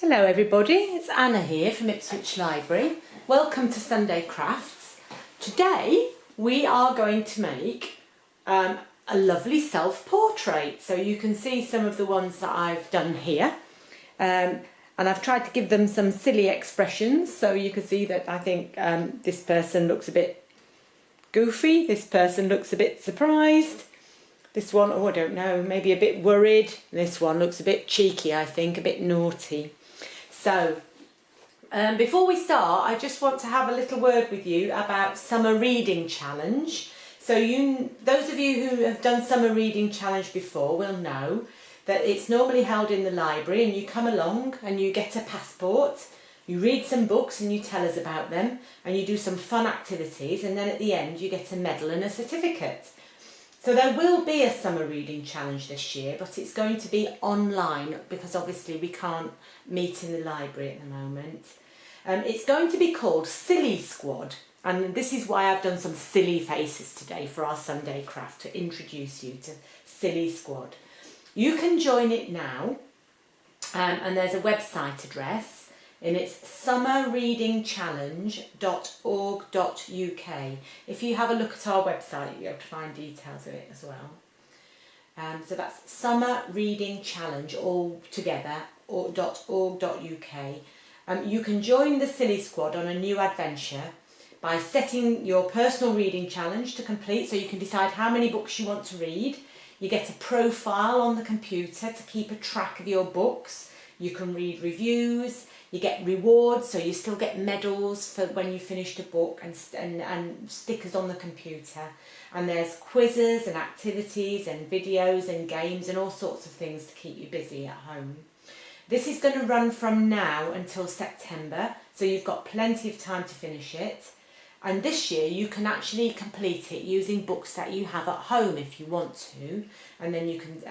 Hello everybody, it's Anna here from Ipswich Library. Welcome to Sunday Crafts. Today we are going to make a lovely self-portrait. So you can see some of the ones that I've done here. And I've tried to give them some silly expressions. So you can see that I think this person looks a bit goofy, this person looks a bit surprised. This one, oh I don't know, maybe a bit worried. This one looks a bit cheeky, I think, a bit naughty. So, before we start, I just want to have a little word with you about Summer Reading Challenge. So those of you who have done Summer Reading Challenge before will know that it's normally held in the library and you come along and you get a passport, you read some books and you tell us about them and you do some fun activities, and then at the end you get a medal and a certificate. So there will be a Summer Reading Challenge this year, but it's going to be online because obviously we can't meet in the library at the moment. It's going to be called Silly Squad, and this is why I've done some silly faces today for our Sunday craft, to introduce you to Silly Squad. You can join it now, and there's a website address, and it's summerreadingchallenge.org.uk. If you have a look at our website, you'll be able to find details of it as well. So that's summerreadingchallenge all together, .org.uk. You can join the Silly Squad on a new adventure by setting your personal reading challenge to complete, so you can decide how many books you want to read. You get a profile on the computer to keep a track of your books. You can read reviews. You get rewards, so you still get medals for when you finished a book, and stickers on the computer. And there's quizzes and activities and videos and games and all sorts of things to keep you busy at home. This is going to run from now until September, so you've got plenty of time to finish it. And this year you can actually complete it using books that you have at home if you want to, and then you can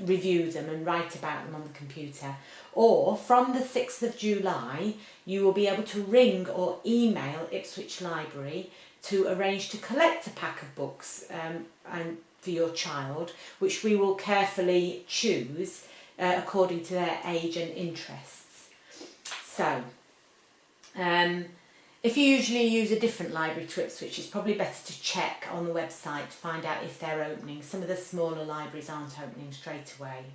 review them and write about them on the computer. Or from the 6th of July you will be able to ring or email Ipswich Library to arrange to collect a pack of books and for your child, which we will carefully choose according to their age and interests. So, if you usually use a different library to Ipswich, it's probably better to check on the website to find out if they're opening. Some of the smaller libraries aren't opening straight away.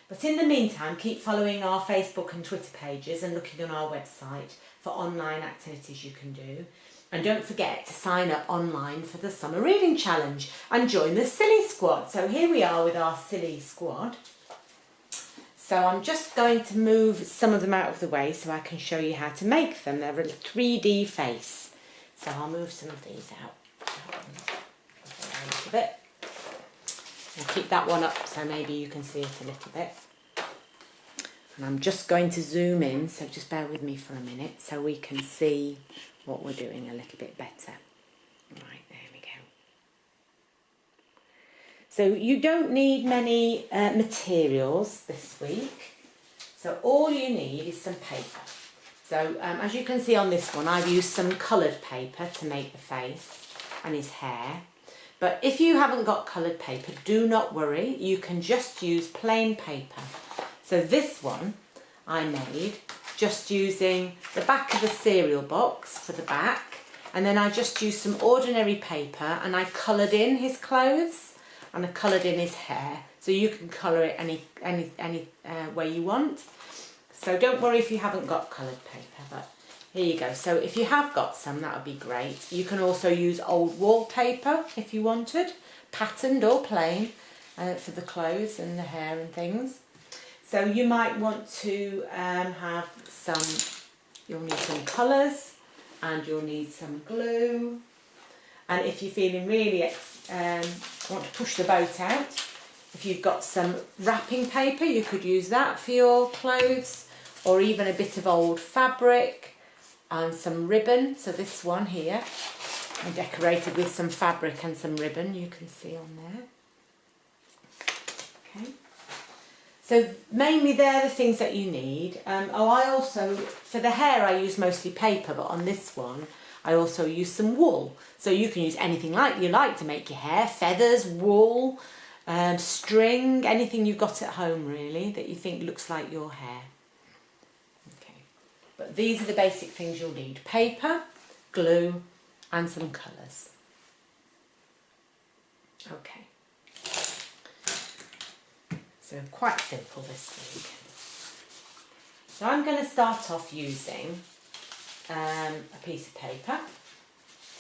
But in the meantime, keep following our Facebook and Twitter pages and looking on our website for online activities you can do. And don't forget to sign up online for the Summer Reading Challenge and join the Silly Squad. So here we are with our Silly Squad. So I'm just going to move some of them out of the way so I can show you how to make them. They're a 3D face. So I'll move some of these out a little bit. I'll keep that one up so maybe you can see it a little bit. And I'm just going to zoom in, so just bear with me for a minute so we can see what we're doing a little bit better. Right, there we go. So you don't need many materials this week. So all you need is some paper. So as you can see on this one, I've used some coloured paper to make the face and his hair. But if you haven't got coloured paper, do not worry. You can just use plain paper. So this one I made just using the back of the cereal box for the back. And then I just used some ordinary paper and I coloured in his clothes and I coloured in his hair. So you can colour it any way you want. So don't worry if you haven't got coloured paper, but here you go. So if you have got some, that would be great. You can also use old wallpaper if you wanted, patterned or plain, for the clothes and the hair and things. So you might want to have some, you'll need some colours and you'll need some glue. And if you're feeling really want to push the boat out, if you've got some wrapping paper, you could use that for your clothes, or even a bit of old fabric and some ribbon. So this one here, I decorated with some fabric and some ribbon, you can see on there. Okay. So mainly they're the things that you need. I also, for the hair I use mostly paper, but on this one I also use some wool. So you can use anything like you like to make your hair, feathers, wool, string, anything you've got at home really that you think looks like your hair. But these are the basic things you'll need: paper, glue, and some colours. Okay. So quite simple this week. So I'm going to start off using a piece of paper.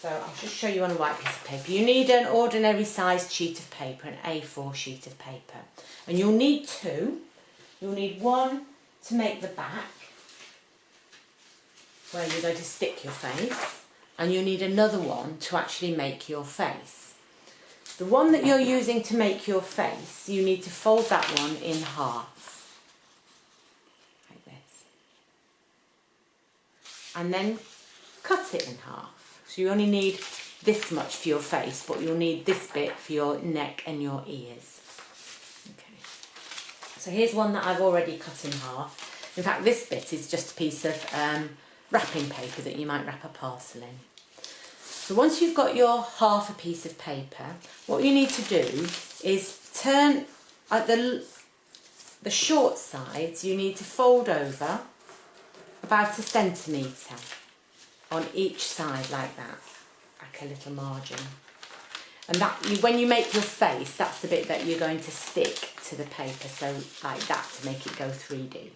So I'll just show you on a white piece of paper. You need an ordinary sized sheet of paper, an A4 sheet of paper. And you'll need two. You'll need one to make the back, where you're going to stick your face. And you need another one to actually make your face. The one that you're using to make your face, you need to fold that one in half. Like this. And then cut it in half. So you only need this much for your face, but you'll need this bit for your neck and your ears. Okay. So here's one that I've already cut in half. In fact, this bit is just a piece of wrapping paper that you might wrap a parcel in. So once you've got your half a piece of paper, what you need to do is turn at the short sides, you need to fold over about 1 centimetre on each side like that, like a little margin. And that, when you make your face, that's the bit that you're going to stick to the paper, so like that, to make it go 3D.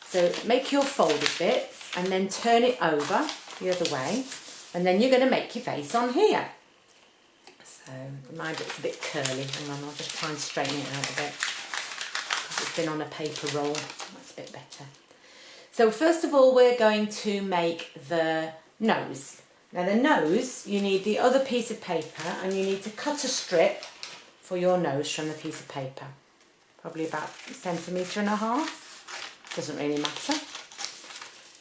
So make your folded bits and then turn it over the other way, and then you're going to make your face on here. So my bit's a bit curly, hang on, I'll just try and straighten it out a bit, because it's been on a paper roll. That's a bit better. So first of all, we're going to make the nose. Now the nose, you need the other piece of paper, and you need to cut a strip for your nose from the piece of paper. Probably about 1.5 centimetres. Doesn't really matter.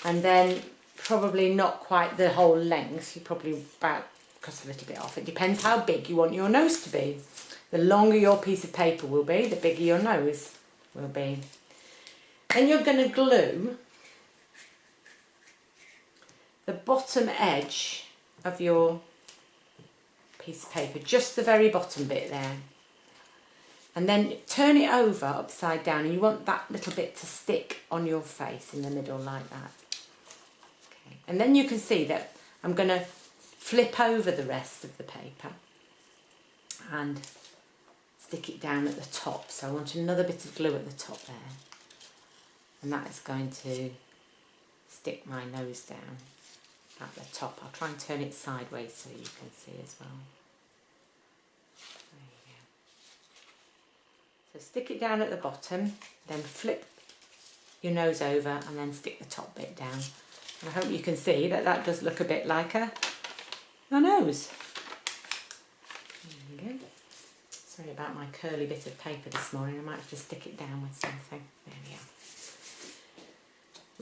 And then probably not quite the whole length. You probably about cut a little bit off. It depends how big you want your nose to be. The longer your piece of paper will be, the bigger your nose will be. Then you're going to glue the bottom edge of your piece of paper, just the very bottom bit there, and then turn it over upside down, and you want that little bit to stick on your face in the middle like that. Okay. And then you can see that I'm going to flip over the rest of the paper and stick it down at the top. So I want another bit of glue at the top there, and that is going to stick my nose down at the top. I'll try and turn it sideways so you can see as well. There you go. So stick it down at the bottom, then flip your nose over and then stick the top bit down. And I hope you can see that that does look a bit like a nose. There you go. Sorry about my curly bit of paper this morning. I might have to stick it down with something. There we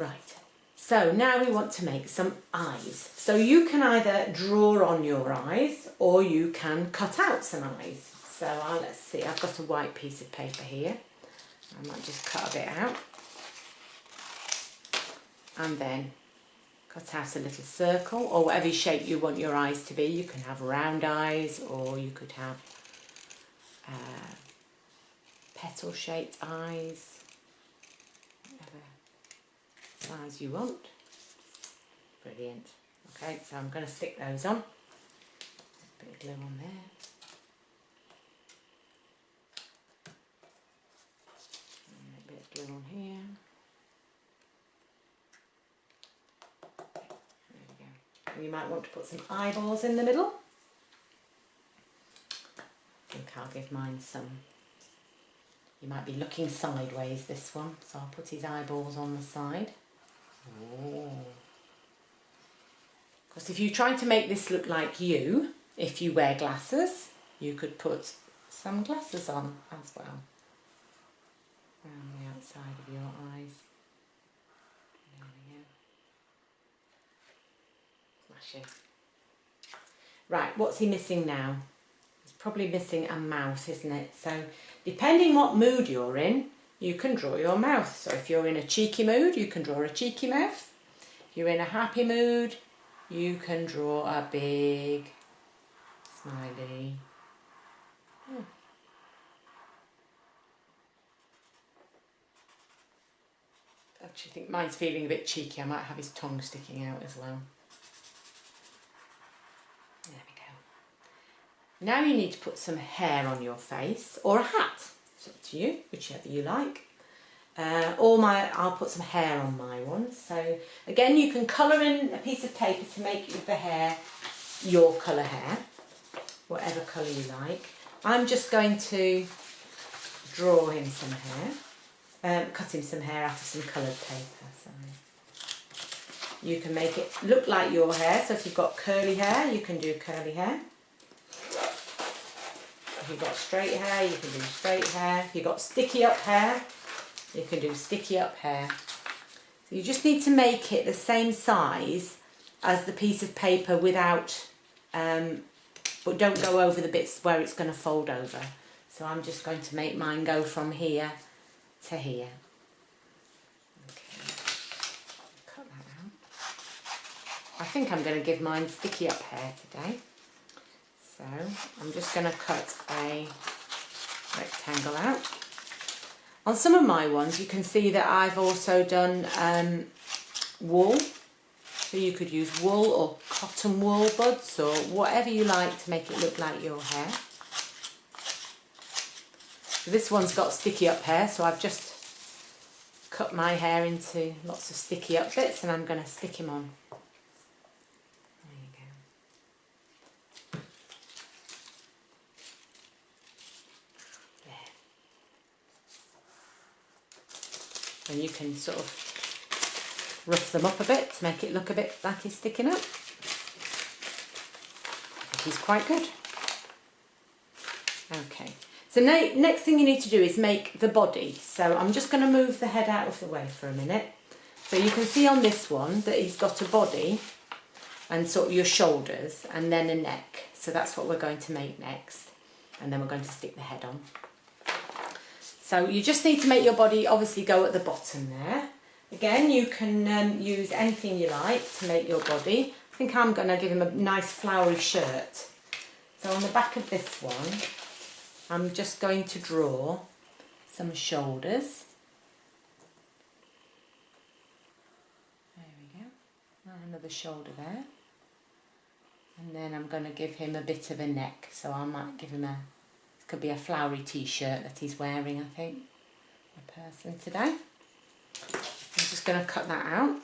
are. Right. So now we want to make some eyes. So you can either draw on your eyes or you can cut out some eyes. So let's see, I've got a white piece of paper here. I might just cut a bit out. And then cut out a little circle, or whatever shape you want your eyes to be. You can have round eyes, or you could have petal shaped eyes. Size you want. Brilliant. Okay, so I'm going to stick those on. A bit of glue on there. And a bit of glue on here. There we go. And you might want to put some eyeballs in the middle. I think I'll give mine some. You might be looking sideways, this one, so I'll put his eyeballs on the side. Because if you're trying to make this look like you, if you wear glasses, you could put some glasses on as well. Around the outside of your eyes. There we go. Smashing. Right, what's he missing now? He's probably missing a mouth, isn't it? So, depending what mood you're in, you can draw your mouth. So if you're in a cheeky mood, you can draw a cheeky mouth. If you're in a happy mood, you can draw a big smiley. Oh. actually think mine's feeling a bit cheeky. I might have his tongue sticking out as well. There we go. Now you need to put some hair on your face, or a hat. It's up to you, whichever you like. I'll put some hair on my one. So again, you can colour in a piece of paper to make the hair your colour hair, whatever colour you like. I'm just going to draw him some hair, cut him some hair out of some coloured paper. So you can make it look like your hair. So if you've got curly hair, you can do curly hair. If you've got straight hair, you can do straight hair. If you've got sticky up hair, you can do sticky up hair. So you just need to make it the same size as the piece of paper without, but don't go over the bits where it's going to fold over. So I'm just going to make mine go from here to here. Okay, cut that out. I think I'm going to give mine sticky up hair today. So I'm just going to cut a rectangle out. On some of my ones you can see that I've also done wool. So you could use wool or cotton wool buds or whatever you like to make it look like your hair. So this one's got sticky up hair, so I've just cut my hair into lots of sticky up bits and I'm going to stick him on. There you go. There. And you can sort of rough them up a bit to make it look a bit like he's sticking up. I think he's quite good. Okay, so now next thing you need to do is make the body. So I'm just going to move the head out of the way for a minute. So you can see on this one that he's got a body and sort of your shoulders and then a neck. So that's what we're going to make next. And then we're going to stick the head on. So you just need to make your body obviously go at the bottom there. Again, you can use anything you like to make your body. I think I'm going to give him a nice flowery shirt. So on the back of this one, I'm just going to draw some shoulders. There we go. And another shoulder there. And then I'm going to give him a bit of a neck. So I might give him it could be a flowery t-shirt that he's wearing, I think, a person today. I'm just going to cut that out.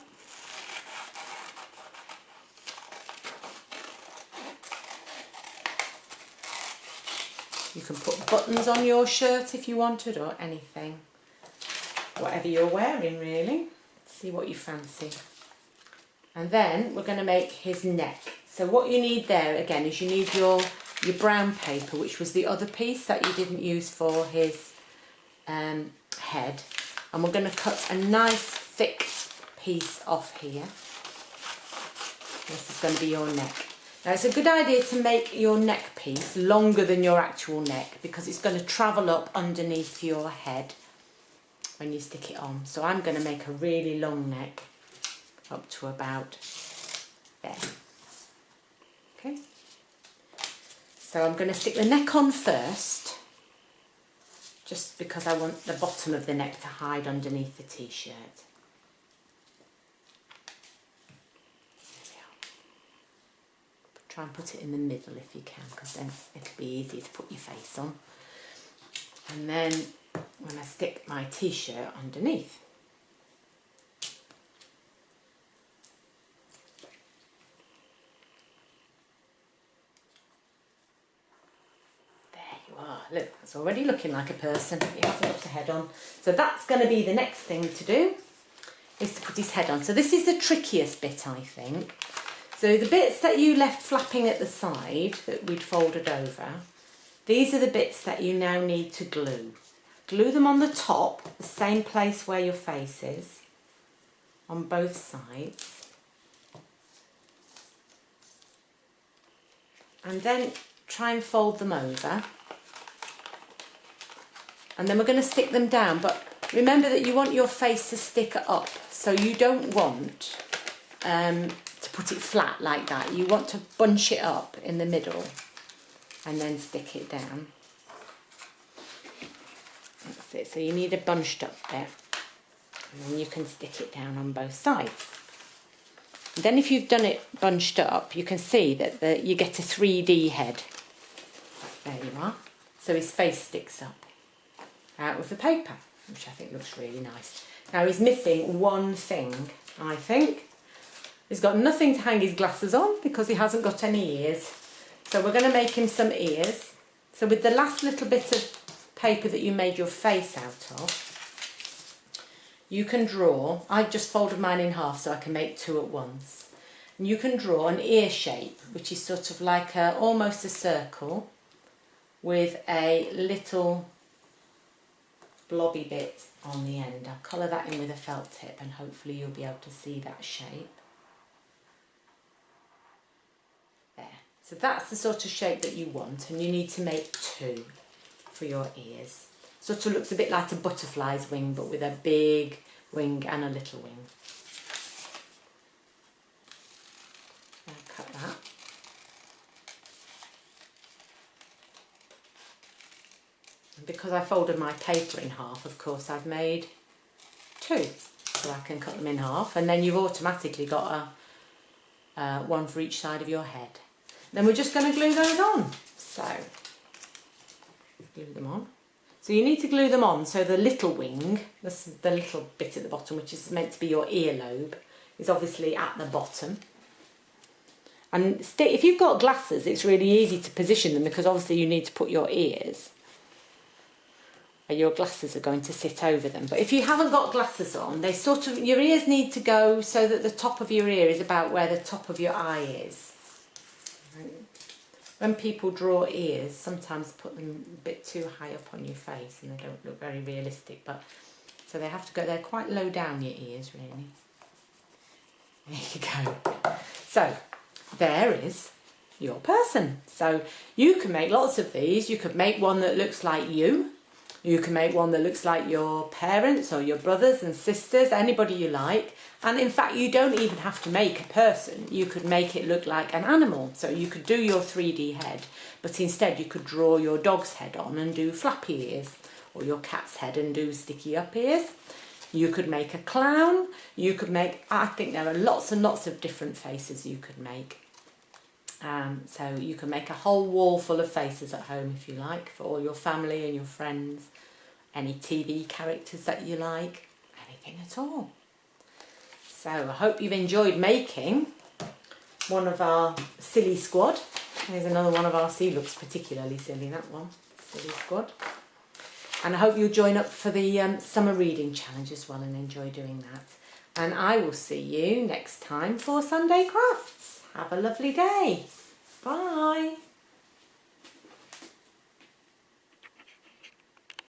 You can put buttons on your shirt if you wanted or anything. Whatever you're wearing really. See what you fancy. And then we're going to make his neck. So what you need there again is you need your brown paper, which was the other piece that you didn't use for his head. And we're going to cut a nice thick piece off here. This is going to be your neck. Now it's a good idea to make your neck piece longer than your actual neck because it's going to travel up underneath your head when you stick it on. So I'm going to make a really long neck up to about there. Okay. So I'm going to stick the neck on first, just because I want the bottom of the neck to hide underneath the t-shirt. Try and put it in the middle if you can, because then it'll be easy to put your face on. And then when I stick my t-shirt underneath. There you are. Look, it's already looking like a person. He hasn't got a head on. So that's going to be the next thing to do, is to put his head on. So this is the trickiest bit, I think. So the bits that you left flapping at the side that we'd folded over, these are the bits that you now need to glue. Glue them on the top, the same place where your face is, on both sides. And then try and fold them over. And then we're going to stick them down, but remember that you want your face to stick up, so you don't want to put it flat like that. You want to bunch it up in the middle and then stick it down. That's it. So you need a bunched up bit. And then you can stick it down on both sides. And then if you've done it bunched up, you can see that you get a 3D head. There you are. So his face sticks up out of the paper, which I think looks really nice. Now he's missing one thing, I think. He's got nothing to hang his glasses on because he hasn't got any ears. So we're going to make him some ears. So with the last little bit of paper that you made your face out of, you can draw, I've just folded mine in half so I can make two at once. And you can draw an ear shape, which is sort of like almost a circle with a little blobby bit on the end. I'll colour that in with a felt tip and hopefully you'll be able to see that shape. There. So that's the sort of shape that you want, and you need to make two for your ears. Sort of looks a bit like a butterfly's wing, but with a big wing and a little wing. I'll cut that. And because I folded my paper in half, of course, I've made two. So I can cut them in half, and then you've automatically got one for each side of your head. Then we're just going to glue those on. So, glue them on. So you need to glue them on so the little wing, the little bit at the bottom, which is meant to be your earlobe, is obviously at the bottom. And if you've got glasses, it's really easy to position them because obviously you need to put your ears. Your glasses are going to sit over them. But if you haven't got glasses on, they sort of, your ears need to go so that the top of your ear is about where the top of your eye is. When people draw ears, sometimes put them a bit too high up on your face and they don't look very realistic. But so they have to go, they're quite low down your ears, really. There you go. So there is your person. So you can make lots of these. You could make one that looks like you. You can make one that looks like your parents or your brothers and sisters, anybody you like. And in fact, you don't even have to make a person. You could make it look like an animal. So you could do your 3D head, but instead you could draw your dog's head on and do flappy ears, or your cat's head and do sticky up ears. You could make a clown. You could make, I think there are lots and lots of different faces you could make. So you can make a whole wall full of faces at home if you like, for all your family and your friends, any TV characters that you like, anything at all. So I hope you've enjoyed making one of our silly squad. There's another one of our, see, looks particularly silly, that one, silly squad. And I hope you'll join up for the summer reading challenge as well and enjoy doing that. And I will see you next time for Sunday Crafts. Have a lovely day. Bye.